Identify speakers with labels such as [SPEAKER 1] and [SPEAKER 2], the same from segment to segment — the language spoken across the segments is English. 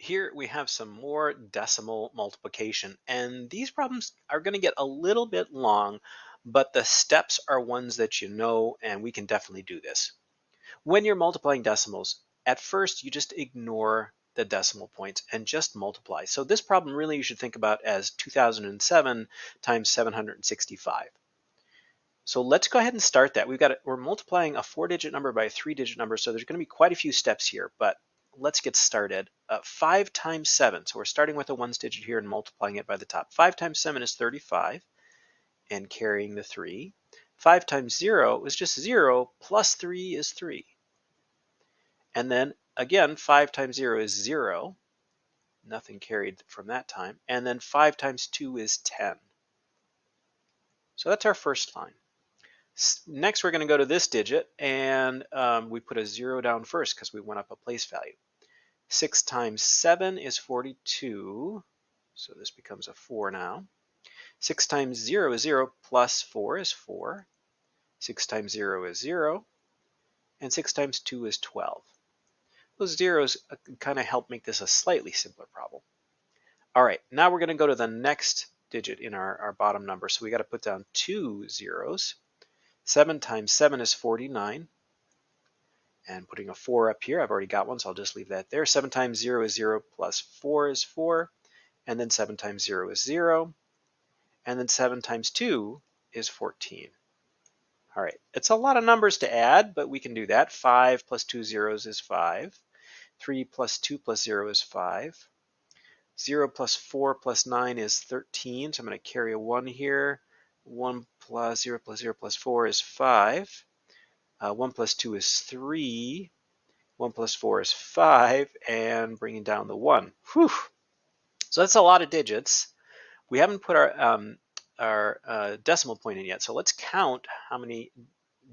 [SPEAKER 1] Here we have some more decimal multiplication, and these problems are going to get a little bit long, but the steps are ones that you know, and we can definitely do this. When you're multiplying decimals, at first you just ignore the decimal points and just multiply. So this problem really you should think about as 2007 times 765. So let's go ahead and start that. We're multiplying a 4-digit number by a 3-digit number, so there's going to be quite a few steps here, but let's get started. 5 times 7, so we're starting with a ones digit here and multiplying it by the top. 5 times 7 is 35, and carrying the 3. 5 times 0 is just 0, plus 3 is 3. And then again, 5 times 0 is 0, nothing carried from that time. And then 5 times 2 is 10. So that's our first line. Next, we're going to go to this digit, and we put a 0 down first because we went up a place value. 6 times 7 is 42, so this becomes a 4 now. 6 times 0 is 0, plus 4 is 4. 6 times 0 is 0, and 6 times 2 is 12. Those zeros kind of help make this a slightly simpler problem. All right, now we're going to go to the next digit in our bottom number, so we got to put down 2 zeros. 7 times 7 is 49. And putting a 4 up here, I've already got one, so I'll just leave that there. 7 times 0 is 0, plus 4 is 4. And then 7 times 0 is 0. And then 7 times 2 is 14. All right, it's a lot of numbers to add, but we can do that. 5 plus 2 zeros is 5. 3 plus 2 plus 0 is 5. 0 plus 4 plus 9 is 13, so I'm going to carry a 1 here. 1 plus 0 plus 0 plus 4 is 5. 1 plus 2 is 3. 1 plus 4 is 5, and bringing down the 1. Whew. So that's a lot of digits. We haven't put our decimal point in yet, so let's count how many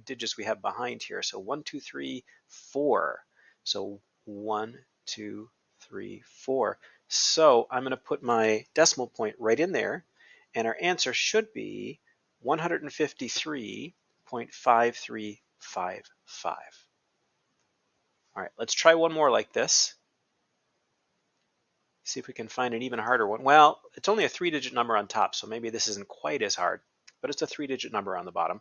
[SPEAKER 1] digits we have behind here. So 1, 2, 3, 4. So 1, 2, 3, 4. So I'm going to put my decimal point right in there, and our answer should be 153.5355. All right, let's try one more like this. See if we can find an even harder one. Well, it's only a 3-digit number on top, so maybe this isn't quite as hard, but it's a 3-digit number on the bottom.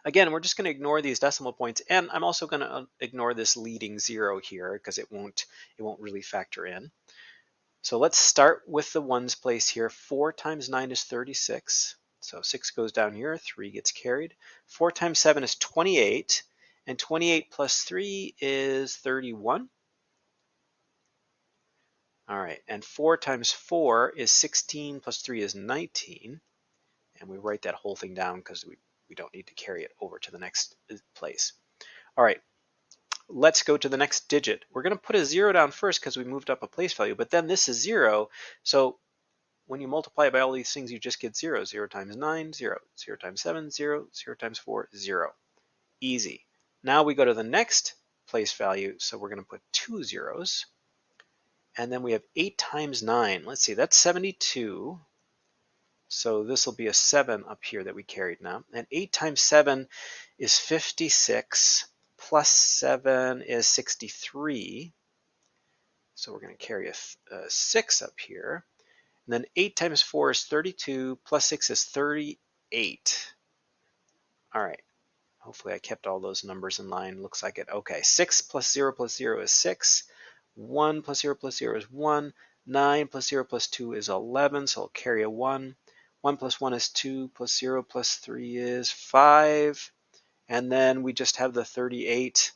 [SPEAKER 1] Again, we're just going to ignore these decimal points, and I'm also going to ignore this leading 0 here because it won't really factor in. So let's start with the ones place here. 4 times 9 is 36. So 6 goes down here, 3 gets carried. 4 times 7 is 28, and 28 plus 3 is 31. All right, and 4 times 4 is 16, plus 3 is 19. And we write that whole thing down because we don't need to carry it over to the next place. All right, let's go to the next digit. We're going to put a 0 down first because we moved up a place value, but then this is 0. So when you multiply by all these things, you just get 0. 0 times 9, 0. 0 times 7, 0. 0 times 4, 0. Easy. Now we go to the next place value, so we're going to put 2 zeros. And then we have 8 times 9. Let's see, that's 72. So this will be a 7 up here that we carried now. And 8 times 7 is 56. Plus 7 is 63. So we're going to carry a 6 up here. And then 8 times 4 is 32. Plus 6 is 38. All right. Hopefully I kept all those numbers in line. Looks like it. Okay. 6 plus 0 is 6. 1 plus 0 plus 0 is 1. 9 plus 0 plus 2 is 11, so I'll carry a 1. 1 plus 1 is 2, plus 0 plus 3 is 5. And then we just have the 38.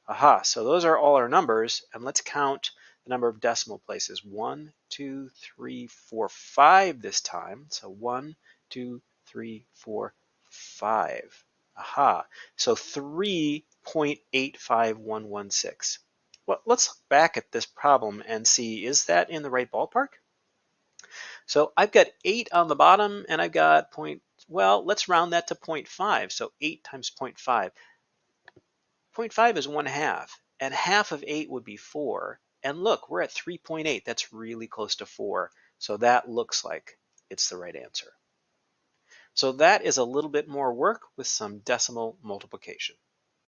[SPEAKER 1] Aha, so those are all our numbers. And let's count the number of decimal places. 1, 2, 3, 4, 5 this time. So 1, 2, 3, 4, 5. Aha, so 3.85116. Well, let's look back at this problem and see, is that in the right ballpark? So I've got 8 on the bottom, and I've got well, let's round that to 0.5. So 8 times 0.5. 0.5 is 1/2, and half of 8 would be 4. And look, we're at 3.8. That's really close to 4. So that looks like it's the right answer. So that is a little bit more work with some decimal multiplication.